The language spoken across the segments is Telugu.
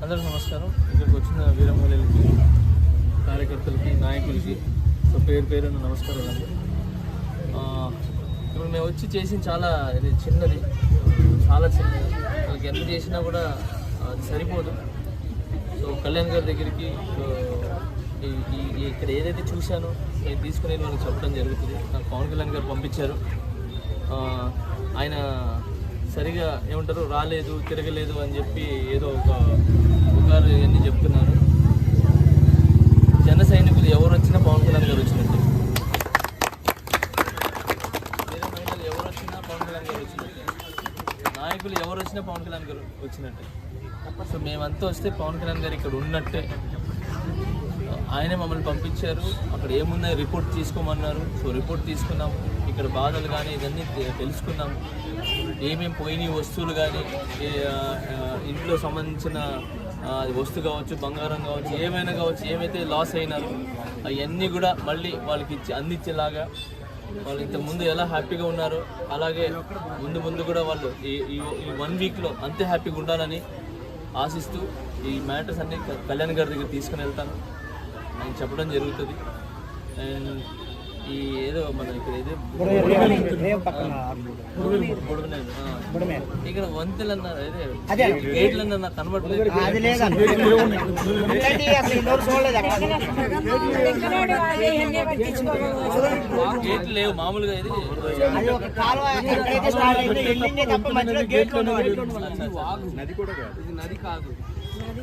అందరికీ నమస్కారం. ఇక్కడికి వచ్చిన వీరమహిళలకి, కార్యకర్తలకి, నాయకులకి పేరు పేరున నమస్కారాలు అండి. ఇప్పుడు మేము వచ్చి చేసిన చాలా ఇది చిన్నది, చాలా చిన్నది. వాళ్ళకి ఎంత చేసినా కూడా అది సరిపోదు. సో కళ్యాణ్ గారి దగ్గరికి ఇక్కడ ఏదైతే చూశానో నేను తీసుకుని వాళ్ళకి చెప్పడం జరుగుతుంది. నాకు పవన్ కళ్యాణ్ గారు పంపించారు. ఆయన సరిగా ఏమంటారు రాలేదు, తిరగలేదు అని చెప్పి ఏదో ఒక పుకారు ఇవన్నీ చెప్తున్నారు. జన సైనికులు ఎవరు వచ్చినా పవన్ కళ్యాణ్ గారు వచ్చినట్టు, వేరే మహిళలు ఎవరు వచ్చినా పవన్ కళ్యాణ్ గారు వచ్చినట్టు, నాయకులు ఎవరు వచ్చినా పవన్ కళ్యాణ్ గారు వచ్చినట్టు. సో మేమంతా వస్తే పవన్ కళ్యాణ్ గారు ఇక్కడ ఉన్నట్టే. ఆయనే మమ్మల్ని పంపించారు. అక్కడ ఏమున్నాయి రిపోర్ట్ తీసుకోమన్నారు. సో రిపోర్ట్ తీసుకున్నాము. ఇక్కడ బాధలు కానీ ఇవన్నీ తెలుసుకున్నాము. ఏమేమి పోయినాయి వస్తువులు కానీ, ఇంట్లో సంబంధించిన వస్తువు కావచ్చు, బంగారం కావచ్చు, ఏమైనా కావచ్చు, ఏమైతే లాస్ అయినారో అవన్నీ కూడా మళ్ళీ వాళ్ళకి అందించేలాగా, వాళ్ళు ఇంతకుముందు ఎలా హ్యాపీగా ఉన్నారో అలాగే ముందు కూడా వాళ్ళు ఈ 1 వీక్లో అంతే హ్యాపీగా ఉండాలని ఆశిస్తూ ఈ మ్యాటర్స్ అన్నీ కళ్యాణ్ గారి దగ్గర తీసుకుని వెళ్తాను అని చెప్పడం జరుగుతుంది. అండ్ ఈ ఏదో మన ఇక్కడ ఏదో ఇక్కడ వంతెలు అన్నారు, అదే గేట్లు అన్నారు, నాకు కనబడలేదు. గేట్లు లేవు మామూలుగా. ఇది నది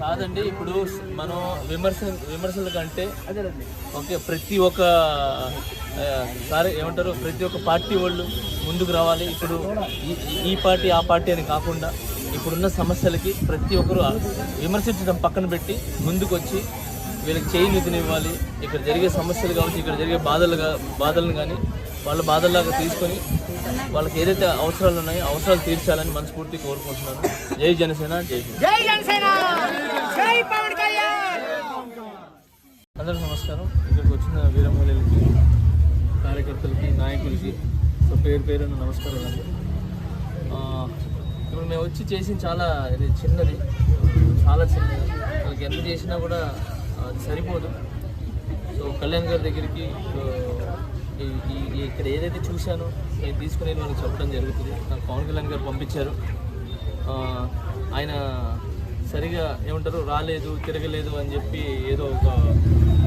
కాదండి. ఇప్పుడు మనం విమర్శల కంటే ఓకే ప్రతి ఒక్క ఏమంటారు ప్రతి ఒక్క పార్టీ వాళ్ళు ముందుకు రావాలి. ఇప్పుడు ఈ పార్టీ ఆ పార్టీ అని కాకుండా ఇప్పుడున్న సమస్యలకి ప్రతి ఒక్కరు విమర్శించడం పక్కన పెట్టి ముందుకు వచ్చి వీళ్ళకి చేయూతనివ్వాలి. ఇక్కడ జరిగే సమస్యలు కావచ్చు, ఇక్కడ జరిగే బాధలను కానీ వాళ్ళ బాధల్లాగా తీసుకొని వాళ్ళకి ఏదైతే అవసరాలు ఉన్నాయో అవసరాలు తీర్చాలని మనస్ఫూర్తి కోరుకుంటున్నాను. జై జనసేన, జై జనసేన. అందరికీ నమస్కారం. ఇక్కడికి వచ్చిన వీరమహిళలకి, కార్యకర్తలకి, నాయకులకి పేరు పేరున నమస్కారాలు అండి. ఇప్పుడు మేము వచ్చి చేసిన చాలా ఇది చిన్నది, చాలా చిన్నది. వాళ్ళకి ఎంత చేసినా కూడా అది సరిపోదు. సో కళ్యాణ్ గారి దగ్గరికి ఇక్కడ ఏదైతే చూశానో నేను తీసుకుని వాళ్ళకి చెప్పడం జరుగుతుంది. నాకు పవన్ కళ్యాణ్ గారు పంపించారు. ఆయన సరిగా ఏమంటారు రాలేదు, తిరగలేదు అని చెప్పి ఏదో ఒక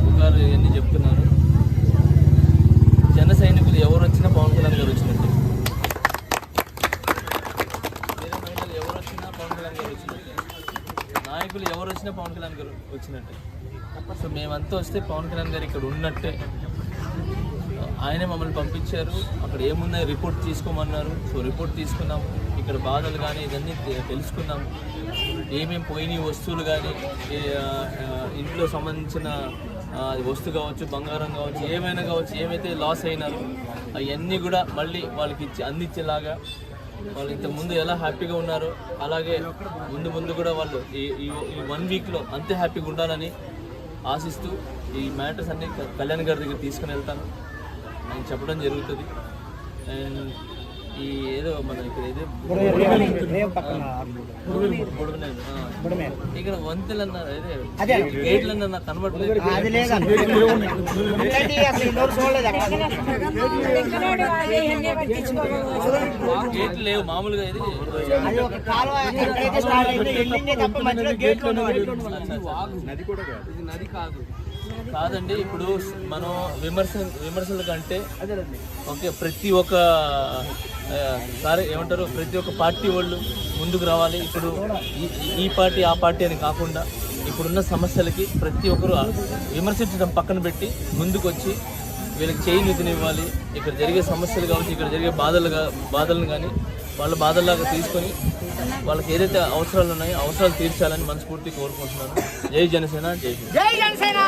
పుకారు ఇవన్నీ చెప్తున్నారు. జన సైనికులు ఎవరు వచ్చినా పవన్ కళ్యాణ్ గారు వచ్చినట్టు, వేరే మహిళలు ఎవరు వచ్చినా పవన్ కళ్యాణ్ గారు వచ్చినట్టు, నాయకులు ఎవరు వచ్చినా పవన్ కళ్యాణ్ గారు వచ్చినట్టు. సో మేమంతా వస్తే పవన్ కళ్యాణ్ గారు ఇక్కడ ఉన్నట్టే. ఆయనే మమ్మల్ని పంపించారు. అక్కడ ఏమున్నాయి రిపోర్ట్ తీసుకోమన్నారు. సో రిపోర్ట్ తీసుకున్నాము. ఇక్కడ బాధలు కానీ ఇవన్నీ తెలుసుకున్నాము. ఏమేమి పోయినాయి వస్తువులు కానీ, ఇంట్లో సంబంధించిన వస్తువు కావచ్చు, బంగారం కావచ్చు, ఏమైనా కావచ్చు, ఏమైతే లాస్ అయినారో అవన్నీ కూడా మళ్ళీ వాళ్ళకి అందించేలాగా, వాళ్ళు ఇంతకుముందు ఎలా హ్యాపీగా ఉన్నారో అలాగే ముందు కూడా వాళ్ళు ఈ 1 వీక్లో అంతే హ్యాపీగా ఉండాలని ఆశిస్తూ ఈ మ్యాటర్స్ అన్నీ కళ్యాణ్ గారి దగ్గర తీసుకుని వెళ్తాను అని చెప్పడం జరుగుతుంది. అండ్ ఈ ఏదో మన ఇక్కడ ఏదో ఇక్కడ వంతెలు అన్నారు, అదే గేట్లు అన్నారు, నాకు కనబడలేదు. గేట్లు లేవు మామూలుగా. ఇది నది కాదండి. ఇప్పుడు మనం విమర్శల కంటే ఓకే ప్రతి ఒక్క ఏమంటారు ప్రతి ఒక్క పార్టీ వాళ్ళు ముందుకు రావాలి. ఇప్పుడు ఈ పార్టీ ఆ పార్టీ అని కాకుండా ఇప్పుడున్న సమస్యలకి ప్రతి ఒక్కరు విమర్శించడం పక్కన పెట్టి ముందుకు వచ్చి వీళ్ళకి చేయూతనివ్వాలి. ఇక్కడ జరిగే సమస్యలు కావచ్చు, ఇక్కడ జరిగే బాధలను కానీ వాళ్ళ బాధల్లాగా తీసుకొని వాళ్ళకి ఏదైతే అవసరాలు ఉన్నాయో అవసరాలు తీర్చాలని మనస్ఫూర్తి కోరుకుంటున్నాను. జై జనసేన, జై జనసేన.